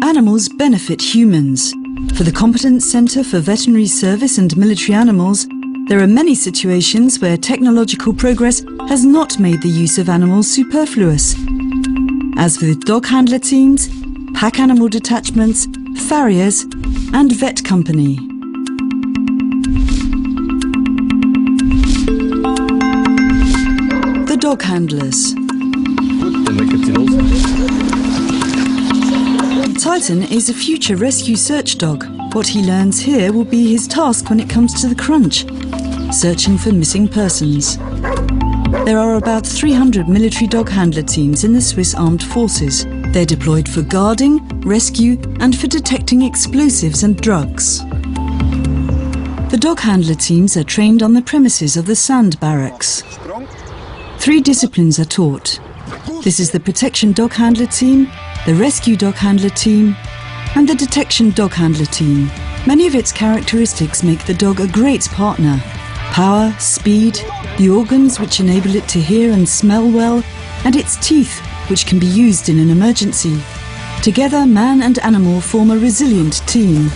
Animals benefit humans. For the Competence Centre for Veterinary Service and Military Animals, there are many situations where technological progress has not made the use of animals superfluous, as with dog handler teams, pack animal detachments, farriers and vet company. The dog handlers. Titan is a future rescue search dog. What he learns here will be his task when it comes to the crunch, searching for missing persons. There are about 300 military dog handler teams in the Swiss Armed Forces. They're deployed for guarding, rescue and for detecting explosives and drugs. The dog handler teams are trained on the premises of the Sand Barracks. 3 disciplines are taught. This is the Protection Dog Handler Team, the Rescue Dog Handler Team and the Detection Dog Handler Team. Many of its characteristics make the dog a great partner. Power, speed, the organs which enable it to hear and smell well, and its teeth which can be used in an emergency. Together, man and animal form a resilient team.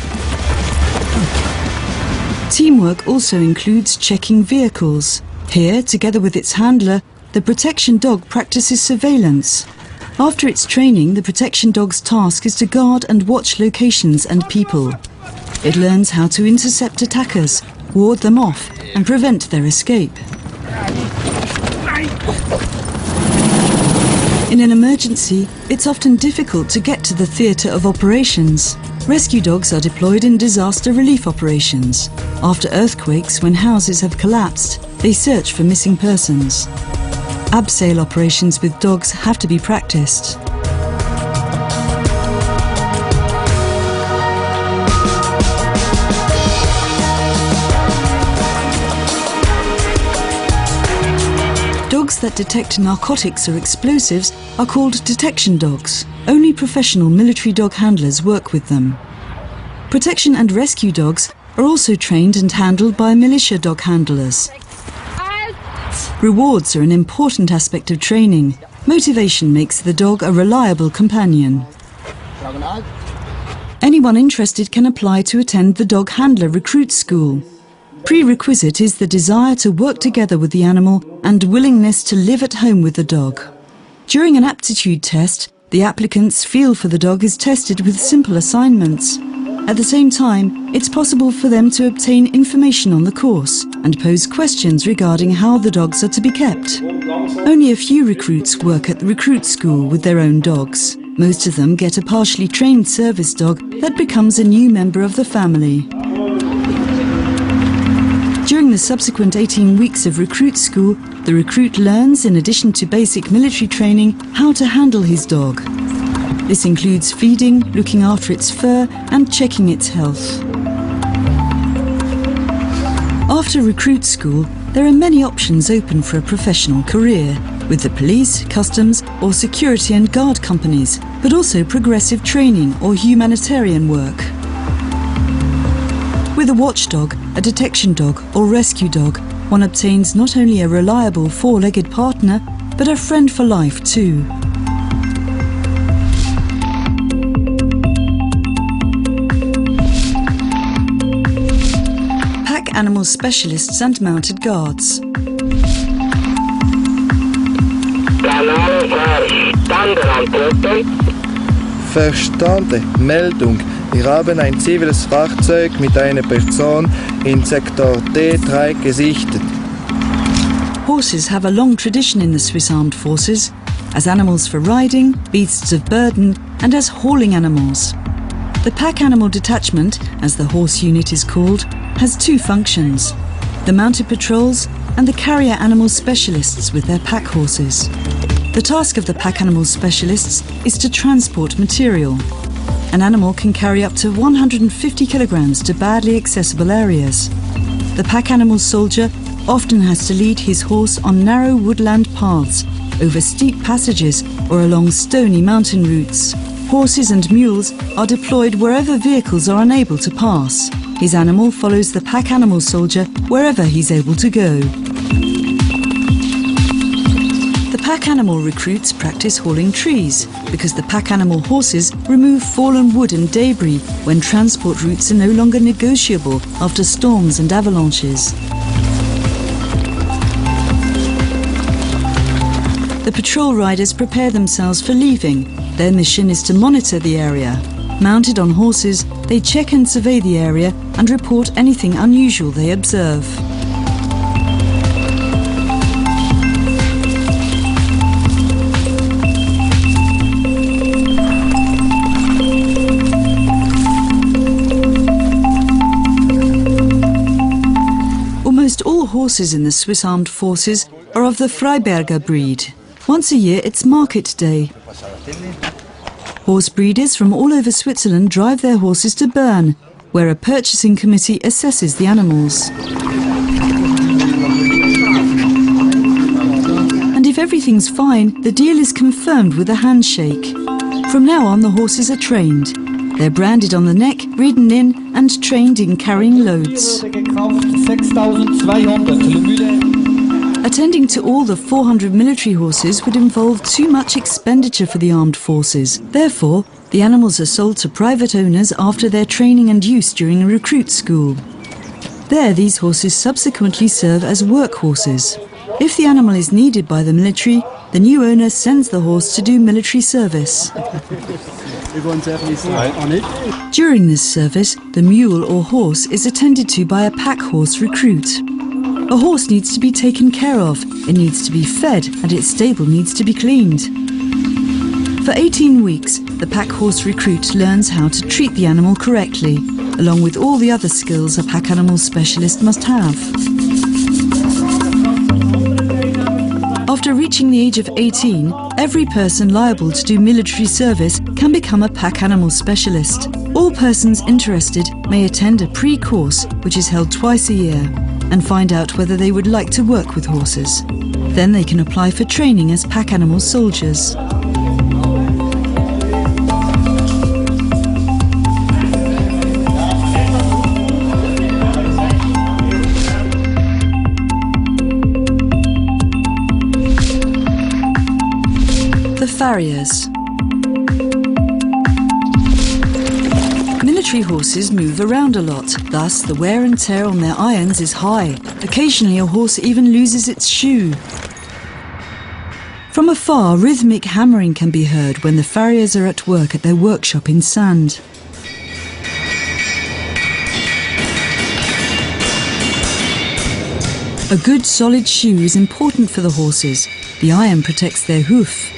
Teamwork also includes checking vehicles. Here, together with its handler, the protection dog practices surveillance. After its training, the protection dog's task is to guard and watch locations and people. It learns how to intercept attackers, ward them off and prevent their escape. In an emergency, it's often difficult to get to the theatre of operations. Rescue dogs are deployed in disaster relief operations. After earthquakes, when houses have collapsed, they search for missing persons. Abseil operations with dogs have to be practiced. Dogs that detect narcotics or explosives are called detection dogs. Only professional military dog handlers work with them. Protection and rescue dogs are also trained and handled by militia dog handlers. Rewards are an important aspect of training. Motivation makes the dog a reliable companion. Anyone interested can apply to attend the Dog Handler Recruit School. Prerequisite is the desire to work together with the animal and willingness to live at home with the dog. During an aptitude test, the applicant's feel for the dog is tested with simple assignments. At the same time, it's possible for them to obtain information on the course and pose questions regarding how the dogs are to be kept. Only a few recruits work at the recruit school with their own dogs. Most of them get a partially trained service dog that becomes a new member of the family. During the subsequent 18 weeks of recruit school, the recruit learns, in addition to basic military training, how to handle his dog. This includes feeding, looking after its fur and checking its health. After recruit school, there are many options open for a professional career, with the police, customs or security and guard companies, but also progressive training or humanitarian work. With a watchdog, a detection dog or rescue dog, one obtains not only a reliable 4-legged partner, but a friend for life too. Animal specialists and mounted guards. Verstande, Meldung. Wir haben ein ziviles Fahrzeug mit einer Person in Sektor D3 gesichtet. Horses have a long tradition in the Swiss Armed Forces, as animals for riding, beasts of burden and as hauling animals. The pack animal detachment, as the horse unit is called, has 2 functions: the mounted patrols and the carrier animal specialists with their pack horses. The task of the pack animal specialists is to transport material. An animal can carry up to 150 kilograms to badly accessible areas. The pack animal soldier often has to lead his horse on narrow woodland paths, over steep passages or along stony mountain routes. Horses and mules are deployed wherever vehicles are unable to pass. His animal follows the pack animal soldier wherever he's able to go. The pack animal recruits practice hauling trees because the pack animal horses remove fallen wood and debris when transport routes are no longer negotiable after storms and avalanches. The patrol riders prepare themselves for leaving. Their mission is to monitor the area. Mounted on horses, they check and survey the area and report anything unusual they observe. Almost all horses in the Swiss Armed Forces are of the Freiberger breed. Once a year it's market day. Horse breeders from all over Switzerland drive their horses to Bern, where a purchasing committee assesses the animals. And if everything's fine, the deal is confirmed with a handshake. From now on, the horses are trained. They're branded on the neck, ridden in and trained in carrying loads. Attending to all the 400 military horses would involve too much expenditure for the armed forces. Therefore, the animals are sold to private owners after their training and use during a recruit school. There, these horses subsequently serve as work horses. If the animal is needed by the military, the new owner sends the horse to do military service. During this service, the mule or horse is attended to by a pack horse recruit. A horse needs to be taken care of, it needs to be fed, and its stable needs to be cleaned. For 18 weeks, the pack horse recruit learns how to treat the animal correctly, along with all the other skills a pack animal specialist must have. After reaching the age of 18, every person liable to do military service can become a pack animal specialist. All persons interested may attend a pre-course, which is held twice a year, and find out whether they would like to work with horses. Then they can apply for training as pack animal soldiers. The farriers. Military horses move around a lot, thus the wear and tear on their irons is high. Occasionally a horse even loses its shoe. From afar, rhythmic hammering can be heard when the farriers are at work at their workshop in sand. A good solid shoe is important for the horses. The iron protects their hoof.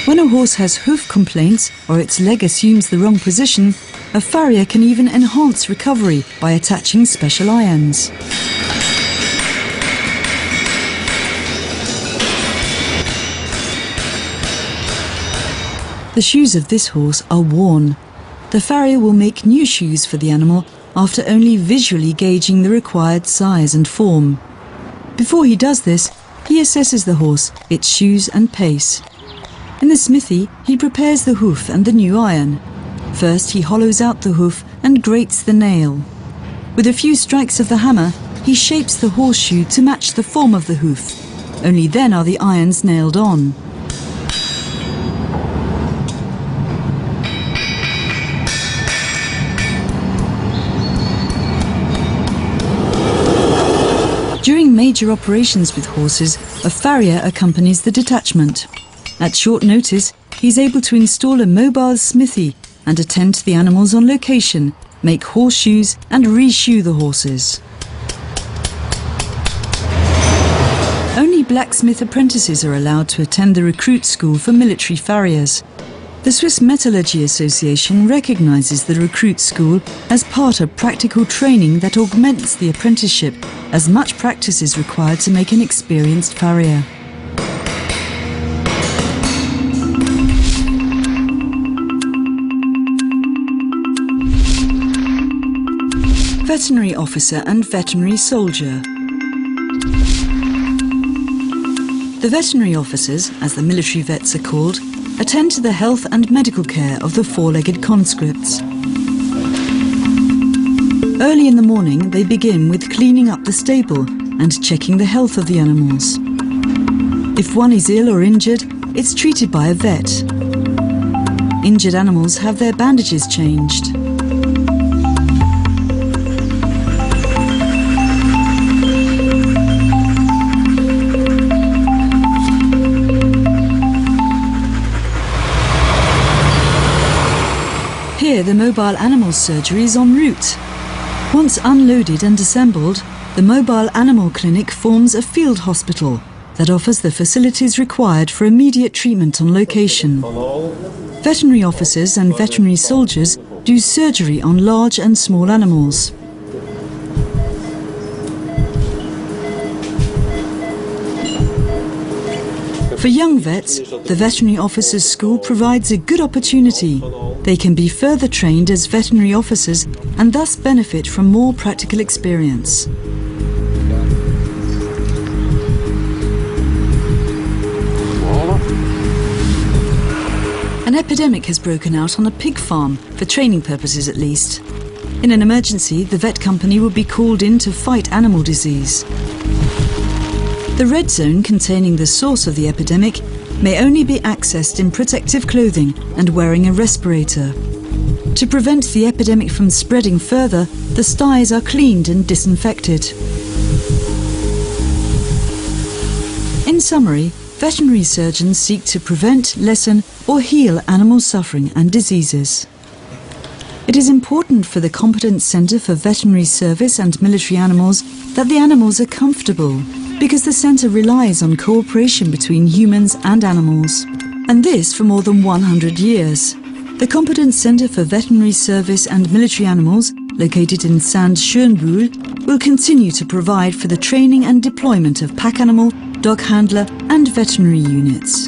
When a horse has hoof complaints or its leg assumes the wrong position, a farrier can even enhance recovery by attaching special irons. The shoes of this horse are worn. The farrier will make new shoes for the animal after only visually gauging the required size and form. Before he does this, he assesses the horse, its shoes and pace. In the smithy, he prepares the hoof and the new iron. First, he hollows out the hoof and grates the nail. With a few strikes of the hammer, he shapes the horseshoe to match the form of the hoof. Only then are the irons nailed on. During major operations with horses, a farrier accompanies the detachment. At short notice, he's able to install a mobile smithy and attend to the animals on location, make horseshoes and reshoe the horses. Only blacksmith apprentices are allowed to attend the recruit school for military farriers. The Swiss Metallurgy Association recognises the recruit school as part of practical training that augments the apprenticeship, as much practice is required to make an experienced farrier. Veterinary officer and veterinary soldier. The veterinary officers, as the military vets are called, attend to the health and medical care of the four-legged conscripts. Early in the morning, they begin with cleaning up the stable and checking the health of the animals. If one is ill or injured, it's treated by a vet. Injured animals have their bandages changed. Here, the mobile animal surgery is en route. Once unloaded and assembled, the mobile animal clinic forms a field hospital that offers the facilities required for immediate treatment on location. Veterinary officers and veterinary soldiers do surgery on large and small animals. For young vets, the Veterinary Officers' School provides a good opportunity. They can be further trained as veterinary officers and thus benefit from more practical experience. An epidemic has broken out on a pig farm, for training purposes at least. In an emergency, the vet company would be called in to fight animal disease. The red zone containing the source of the epidemic may only be accessed in protective clothing and wearing a respirator. To prevent the epidemic from spreading further, the sties are cleaned and disinfected. In summary, veterinary surgeons seek to prevent, lessen or heal animal suffering and diseases. It is important for the Competence Centre for Veterinary Service and Military Animals that the animals are comfortable, because the centre relies on cooperation between humans and animals. And this for more than 100 years. The Competence Centre for Veterinary Service and Military Animals, located in Saint-Schönbuhl, will continue to provide for the training and deployment of pack animal, dog handler and veterinary units.